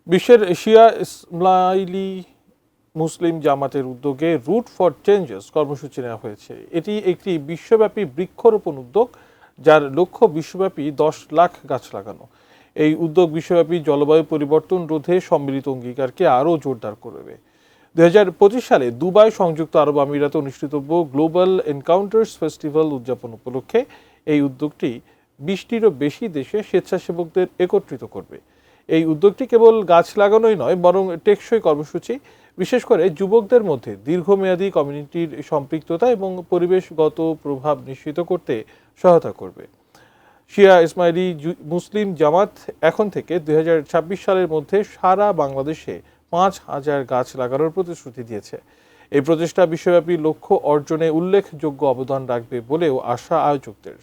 বিশ্বের শিয়া ইসমাইলি মুসলিম জামাতের উদ্যোগে রুট ফর চেঞ্জেস কর্মসূচি নেওয়া হয়েছে। এটি একটি বিশ্বব্যাপী বৃক্ষরোপণ উদ্যোগ, যার লক্ষ্য বিশ্বব্যাপী 10 লাখ গাছ লাগানো। এই উদ্যোগ বিশ্বব্যাপী জলবায়ু পরিবর্তন রোধে সম্মিলিত অঙ্গীকারকে আরও জোরদার করবে। 2025 সালে দুবাই সংযুক্ত আরব আমিরাতে অনুষ্ঠিতব্য গ্লোবাল এনকাউন্টার্স ফেস্টিভ্যাল উদযাপন উপলক্ষে এই উদ্যোগটি 20টিরও বেশি দেশে স্বেচ্ছাসেবকদের একত্রিত করবে। এই উদ্যোগটি কেবল গাছ লাগানোই নয়, বরং টেকসই কর্মসূচি, বিশেষ করে যুবকদের মধ্যে দীর্ঘমেয়াদী কমিউনিটির সম্পৃক্ততা এবং পরিবেশগত প্রভাব নিশ্চিত করতে সহায়তা করবে। শিয়া ইসমাইলি মুসলিম জামাত এখন থেকে 2026 সালের মধ্যে সারা বাংলাদেশে 5,000 গাছ লাগানোর প্রতিশ্রুতি দিয়েছে। এই প্রচেষ্টা বিশ্বব্যাপী লক্ষ্য অর্জনে উল্লেখযোগ্য অবদান রাখবে বলেও আশা আয়োজকদের।